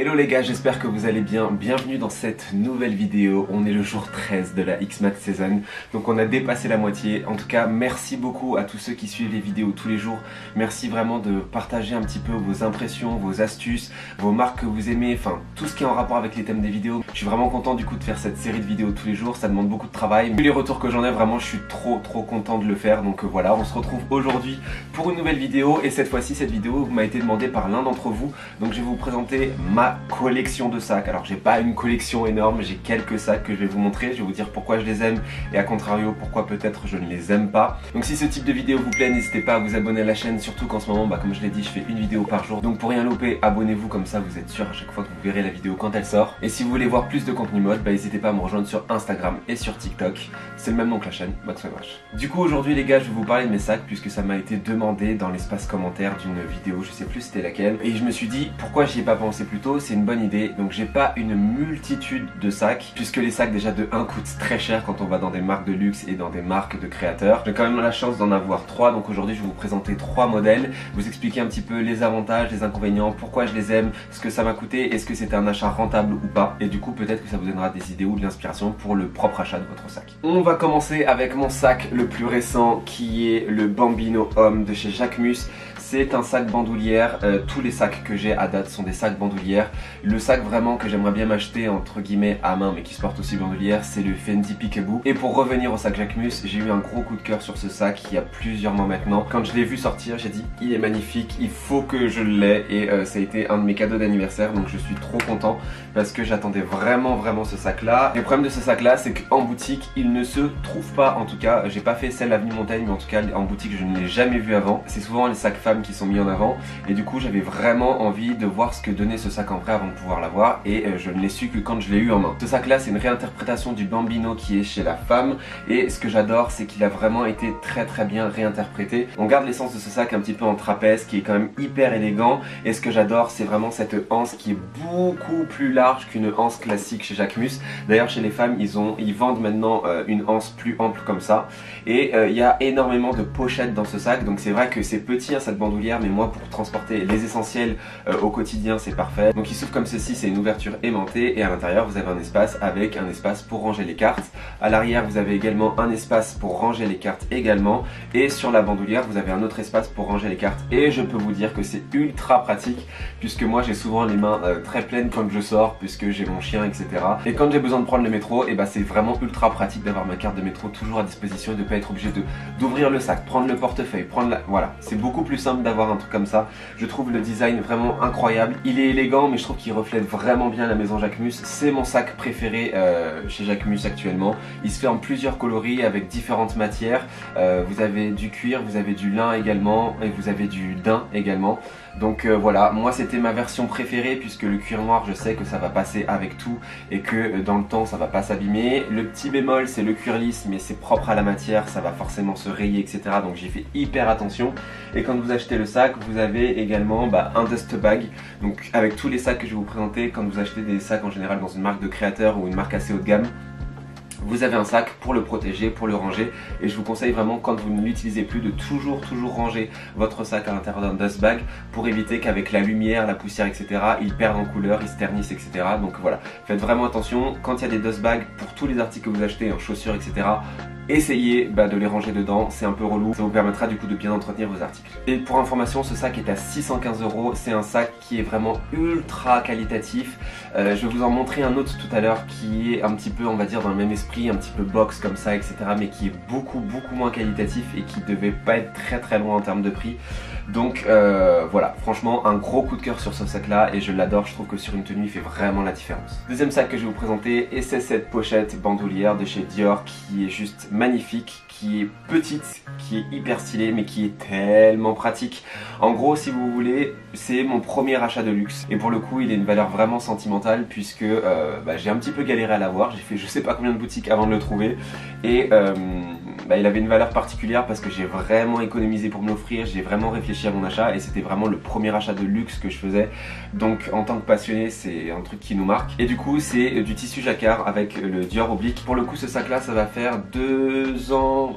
Hello les gars, j'espère que vous allez bien. Bienvenue dans cette nouvelle vidéo. On est le jour 13 de la X-Max Season, donc on a dépassé la moitié. En tout cas, merci beaucoup à tous ceux qui suivent les vidéos tous les jours. Merci vraiment de partager un petit peu vos impressions, vos astuces, vos marques que vous aimez, enfin tout ce qui est en rapport avec les thèmes des vidéos. Je suis vraiment content du coup de faire cette série de vidéos tous les jours, ça demande beaucoup de travail. Vu les retours que j'en ai, vraiment je suis trop content de le faire. Donc voilà, on se retrouve aujourd'hui pour une nouvelle vidéo et cette fois-ci cette vidéo m'a été demandée par l'un d'entre vous. Donc je vais vous présenter ma collection de sacs. Alors j'ai pas une collection énorme, j'ai quelques sacs que je vais vous montrer, je vais vous dire pourquoi je les aime et à contrario pourquoi peut-être je ne les aime pas. Donc si ce type de vidéo vous plaît, n'hésitez pas à vous abonner à la chaîne, surtout qu'en ce moment comme je l'ai dit, je fais une vidéo par jour. Donc pour rien louper, abonnez-vous, comme ça vous êtes sûr à chaque fois que vous verrez la vidéo quand elle sort. Et si vous voulez voir plus de contenu mode, n'hésitez pas à me rejoindre sur Instagram et sur TikTok. C'est le même nom que la chaîne, Max. Du coup aujourd'hui les gars, je vais vous parler de mes sacs puisque ça m'a été demandé dans l'espace commentaire d'une vidéo, je sais plus c'était laquelle. Et je me suis dit pourquoi j'y ai pas pensé plus tôt, c'est une bonne idée. Donc j'ai pas une multitude de sacs puisque les sacs déjà de 1 coûtent très cher quand on va dans des marques de luxe et dans des marques de créateurs. J'ai quand même la chance d'en avoir 3, donc aujourd'hui je vais vous présenter 3 modèles, vous expliquer un petit peu les avantages, les inconvénients, pourquoi je les aime, ce que ça m'a coûté, est-ce que c'était un achat rentable ou pas, et du coup peut-être que ça vous donnera des idées ou de l'inspiration pour le propre achat de votre sac. On va commencer avec mon sac le plus récent qui est le Bambino Homme de chez Jacquemus. C'est un sac bandoulière, tous les sacs que j'ai à date sont des sacs bandoulières. Le sac vraiment que j'aimerais bien m'acheter entre guillemets à main mais qui se porte aussi bandoulière, c'est le Fendi Peekaboo. Et pour revenir au sac Jacquemus, j'ai eu un gros coup de cœur sur ce sac il y a plusieurs mois maintenant. Quand je l'ai vu sortir, j'ai dit il est magnifique, il faut que je l'ai, et ça a été un de mes cadeaux d'anniversaire, donc je suis trop content parce que j'attendais vraiment ce sac là. Et le problème de ce sac là, c'est qu'en boutique il ne se trouve pas, en tout cas j'ai pas fait celle Avenue Montaigne, mais en tout cas en boutique je ne l'ai jamais vu avant. C'est souvent les sacs femmes qui sont mis en avant et du coup j'avais vraiment envie de voir ce que donnait ce sac en vrai avant de pouvoir l'avoir, et je ne l'ai su que quand je l'ai eu en main. Ce sac là c'est une réinterprétation du Bambino qui est chez la femme, et ce que j'adore c'est qu'il a vraiment été très bien réinterprété. On garde l'essence de ce sac un petit peu en trapèze qui est quand même hyper élégant, et ce que j'adore c'est vraiment cette anse qui est beaucoup plus large qu'une anse classique chez Jacquemus. D'ailleurs chez les femmes ils vendent maintenant une anse plus ample comme ça, et il y a énormément de pochettes dans ce sac, donc c'est vrai que c'est petit cette bandoulière, mais moi pour transporter les essentiels au quotidien c'est parfait. Donc il s'ouvre comme ceci, c'est une ouverture aimantée, et à l'intérieur vous avez un espace avec un espace pour ranger les cartes. À l'arrière vous avez également un espace pour ranger les cartes également, et sur la bandoulière vous avez un autre espace pour ranger les cartes. Et je peux vous dire que c'est ultra pratique puisque moi j'ai souvent les mains très pleines quand je sors puisque j'ai mon chien etc. Et quand j'ai besoin de prendre le métro, et c'est vraiment ultra pratique d'avoir ma carte de métro toujours à disposition et de ne pas être obligé d'ouvrir le sac, prendre le portefeuille, voilà, c'est beaucoup plus simple d'avoir un truc comme ça. Je trouve le design vraiment incroyable, il est élégant mais je trouve qu'il reflète vraiment bien la maison Jacquemus. C'est mon sac préféré chez Jacquemus actuellement. Il se fait en plusieurs coloris avec différentes matières, vous avez du cuir, vous avez du lin également, et vous avez du daim également. Donc voilà, moi c'était ma version préférée puisque le cuir noir je sais que ça va passer avec tout et que dans le temps ça va pas s'abîmer. Le petit bémol c'est le cuir lisse, mais c'est propre à la matière, ça va forcément se rayer etc. Donc j'ai fait hyper attention. Et quand vous achetez le sac, vous avez également un dust bag. Donc avec tous les sacs que je vais vous présenter, quand vous achetez des sacs en général dans une marque de créateur ou une marque assez haut de gamme, vous avez un sac pour le protéger, pour le ranger, et je vous conseille vraiment quand vous ne l'utilisez plus de toujours ranger votre sac à l'intérieur d'un dust bag pour éviter qu'avec la lumière, la poussière etc. il perde en couleur, il se ternisse etc. Donc voilà, faites vraiment attention quand il y a des dust bags pour tous les articles que vous achetez, en chaussures etc. Essayez de les ranger dedans, c'est un peu relou, ça vous permettra du coup de bien entretenir vos articles. Et pour information, ce sac est à 615 €, c'est un sac qui est vraiment ultra qualitatif. Je vais vous en montrer un autre tout à l'heure qui est un petit peu, on va dire, dans le même esprit, un petit peu box comme ça etc. mais qui est beaucoup moins qualitatif et qui devait pas être très loin en termes de prix. Donc voilà, franchement un gros coup de cœur sur ce sac là, et je l'adore, je trouve que sur une tenue il fait vraiment la différence. Deuxième sac que je vais vous présenter, et c'est cette pochette bandoulière de chez Dior qui est juste magnifique, qui est petite, qui est hyper stylée mais qui est tellement pratique. En gros si vous voulez, c'est mon premier achat de luxe, et pour le coup il a une valeur vraiment sentimentale puisque j'ai un petit peu galéré à l'avoir, j'ai fait je sais pas combien de boutiques boutique avant de le trouver. Et il avait une valeur particulière parce que j'ai vraiment économisé pour me l'offrir, j'ai vraiment réfléchi à mon achat et c'était vraiment le premier achat de luxe que je faisais. Donc en tant que passionné, c'est un truc qui nous marque. Et du coup c'est du tissu jacquard avec le Dior oblique. Pour le coup ce sac là, ça va faire 2 ans,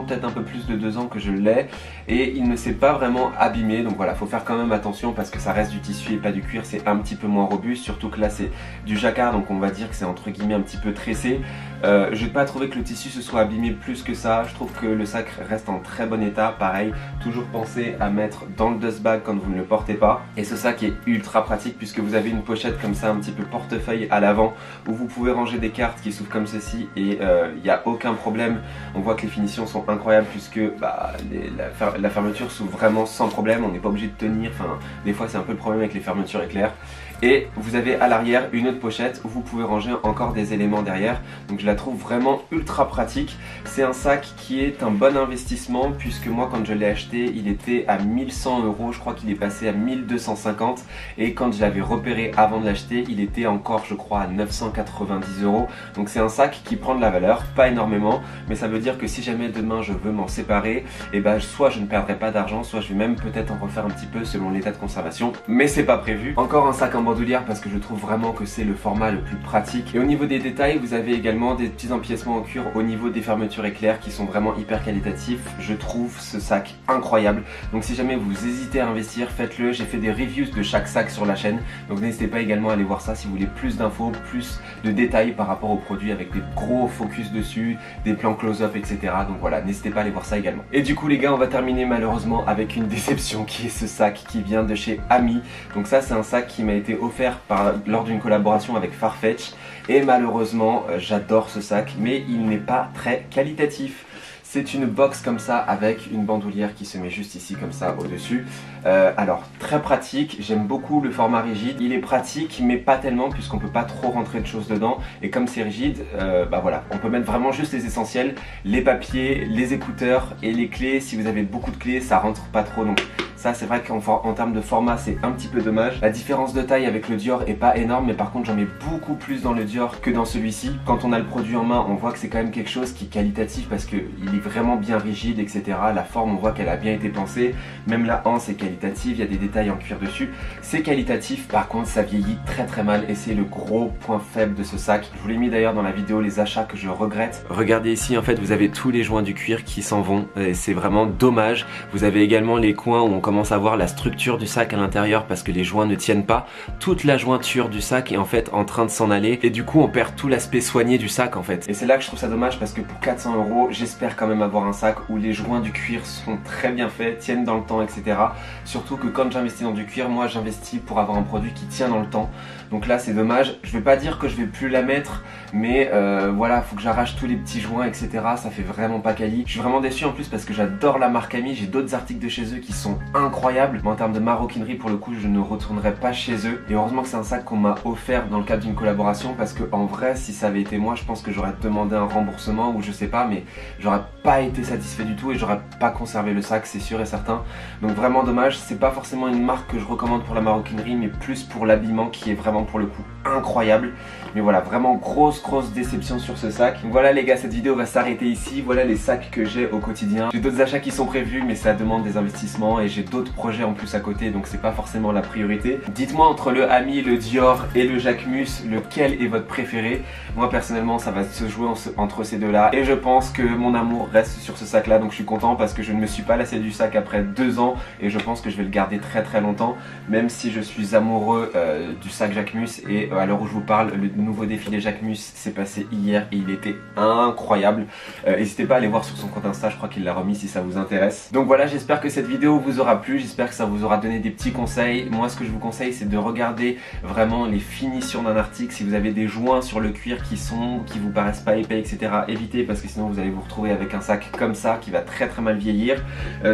peut-être un peu plus de 2 ans que je l'ai. Et il ne s'est pas vraiment abîmé, donc voilà, faut faire quand même attention parce que ça reste du tissu et pas du cuir, c'est un petit peu moins robuste, surtout que là c'est du jacquard, donc on va dire que c'est entre guillemets un petit peu tressé. Je n'ai pas trouvé que le tissu se soit abîmé plus que ça, je trouve que le sac reste en très bon état, pareil, toujours pensez à mettre dans le dust bag quand vous ne le portez pas. Et ce sac est ultra pratique puisque vous avez une pochette comme ça, un petit peu portefeuille à l'avant, où vous pouvez ranger des cartes qui s'ouvrent comme ceci et il n'y a aucun problème. On voit que les finitions sont incroyables puisque la fermeture s'ouvre vraiment sans problème, on n'est pas obligé de tenir, enfin des fois c'est un peu le problème avec les fermetures éclairs. Et vous avez à l'arrière une autre pochette où vous pouvez ranger encore des éléments derrière. Donc je la trouve vraiment ultra pratique. C'est un sac qui est un bon investissement puisque moi quand je l'ai acheté il était à 1100 €. Je crois qu'il est passé à 1250 et quand je l'avais repéré avant de l'acheter il était encore je crois à 990 €. Donc c'est un sac qui prend de la valeur, pas énormément, mais ça veut dire que si jamais demain je veux m'en séparer, et soit je ne perdrai pas d'argent, soit je vais même peut-être en refaire un petit peu selon l'état de conservation. Mais c'est pas prévu. Encore un sac en bandoulière parce que je trouve vraiment que c'est le format le plus pratique. Et au niveau des détails, vous avez également des petits empiècements en cuir au niveau des fermetures éclairs qui sont vraiment hyper qualitatifs. Je trouve ce sac incroyable. Donc si jamais vous hésitez à investir, faites-le. J'ai fait des reviews de chaque sac sur la chaîne. Donc n'hésitez pas également à aller voir ça si vous voulez plus d'infos, plus de détails par rapport au produit avec des gros focus dessus, des plans close-up, etc. Donc voilà, n'hésitez pas à aller voir ça également. Et du coup les gars, on va terminer malheureusement avec une déception qui est ce sac qui vient de chez Ami. Donc ça c'est un sac qui m'a été offert lors d'une collaboration avec Farfetch et malheureusement j'adore ce sac mais il n'est pas très qualitatif. C'est une box comme ça avec une bandoulière qui se met juste ici comme ça au dessus. Alors très pratique, j'aime beaucoup le format rigide. Il est pratique mais pas tellement puisqu'on peut pas trop rentrer de choses dedans. Et comme c'est rigide, voilà, on peut mettre vraiment juste les essentiels, les papiers, les écouteurs et les clés. Si vous avez beaucoup de clés, ça rentre pas trop. Donc ça c'est vrai qu'en termes de format c'est un petit peu dommage. La différence de taille avec le Dior est pas énorme mais par contre j'en mets beaucoup plus dans le Dior que dans celui-ci. Quand on a le produit en main on voit que c'est quand même quelque chose qui est qualitatif parce qu'il est vraiment bien rigide, etc. La forme on voit qu'elle a bien été pensée. Même la hanse est qualitative, il y a des détails en cuir dessus. C'est qualitatif, par contre ça vieillit très très mal et c'est le gros point faible de ce sac. Je vous l'ai mis d'ailleurs dans la vidéo les achats que je regrette. Regardez ici en fait vous avez tous les joints du cuir qui s'en vont et c'est vraiment dommage. Vous avez également les coins où on commence à voir la structure du sac à l'intérieur parce que les joints ne tiennent pas. Toute la jointure du sac est en fait en train de s'en aller et du coup on perd tout l'aspect soigné du sac en fait. Et c'est là que je trouve ça dommage parce que pour 400 €, j'espère quand même avoir un sac où les joints du cuir sont très bien faits, tiennent dans le temps, etc. Surtout que quand j'investis dans du cuir, moi j'investis pour avoir un produit qui tient dans le temps. Donc là c'est dommage, je vais pas dire que je vais plus la mettre, mais voilà, faut que j'arrache tous les petits joints, etc. Ça fait vraiment pas quali. Je suis vraiment déçu en plus parce que j'adore la marque Ami, j'ai d'autres articles de chez eux qui sont incroyables. Mais en termes de maroquinerie, pour le coup, je ne retournerai pas chez eux. Et heureusement que c'est un sac qu'on m'a offert dans le cadre d'une collaboration parce que en vrai, si ça avait été moi, je pense que j'aurais demandé un remboursement ou je sais pas, mais j'aurais pas été satisfait du tout et j'aurais pas conservé le sac, c'est sûr et certain. Donc vraiment dommage, c'est pas forcément une marque que je recommande pour la maroquinerie, mais plus pour l'habillement qui est vraiment pour le coup incroyable. Mais voilà, vraiment grosse déception sur ce sac. Donc voilà les gars, cette vidéo va s'arrêter ici. Voilà les sacs que j'ai au quotidien. J'ai d'autres achats qui sont prévus mais ça demande des investissements et j'ai d'autres projets en plus à côté, donc c'est pas forcément la priorité. Dites-moi entre le Ami, le Dior et le Jacquemus, lequel est votre préféré? Moi personnellement ça va se jouer entre ces deux là et je pense que mon amour reste sur ce sac là, donc je suis content parce que je ne me suis pas lassé du sac après 2 ans et je pense que je vais le garder très longtemps, même si je suis amoureux du sac Jacquemus. Et à l'heure où je vous parle, le nouveau défilé Jacquemus s'est passé hier et il était incroyable. N'hésitez pas à aller voir sur son compte Insta, je crois qu'il l'a remis si ça vous intéresse. Donc voilà, j'espère que cette vidéo vous aura plu, j'espère que ça vous aura donné des petits conseils. Moi ce que je vous conseille c'est de regarder vraiment les finitions d'un article. Si vous avez des joints sur le cuir qui vous paraissent pas épais, etc., évitez parce que sinon vous allez vous retrouver avec un sac comme ça qui va très mal vieillir.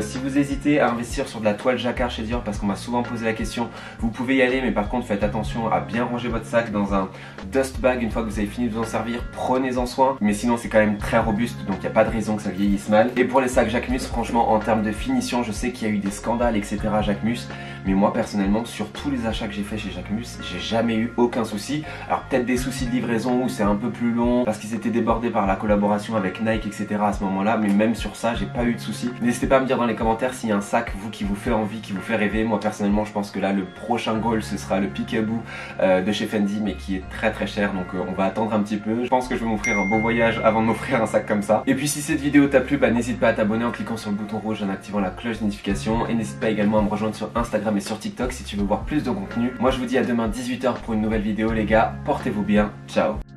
Si vous hésitez à investir sur de la toile jacquard chez Dior, parce qu'on m'a souvent posé la question, vous pouvez y aller, mais par contre faites attention à bien ranger votre sac dans un dust bag une fois que vous avez fini de vous en servir, prenez-en soin, mais sinon c'est quand même très robuste donc il n'y a pas de raison que ça vieillisse mal. Et pour les sacs Jacquemus, franchement en termes de finition, je sais qu'il y a eu des scandales scandale, etc. Jacquemus. Mais moi personnellement, sur tous les achats que j'ai fait chez Jacquemus, j'ai jamais eu aucun souci. Alors peut-être des soucis de livraison où c'est un peu plus long parce qu'ils étaient débordés par la collaboration avec Nike, etc. à ce moment-là. Mais même sur ça, j'ai pas eu de soucis. N'hésitez pas à me dire dans les commentaires s'il y a un sac, vous, qui vous fait envie, qui vous fait rêver. Moi personnellement, je pense que là, le prochain goal, ce sera le Peekaboo de chez Fendi, mais qui est très très cher. Donc on va attendre un petit peu. Je pense que je vais m'offrir un beau voyage avant de m'offrir un sac comme ça. Et puis si cette vidéo t'a plu, bah, n'hésite pas à t'abonner en cliquant sur le bouton rouge en activant la cloche de notification. Et n'hésite pas également à me rejoindre sur Instagram et sur TikTok si tu veux voir plus de contenu. Moi je vous dis à demain 18 h pour une nouvelle vidéo les gars. Portez-vous bien. Ciao.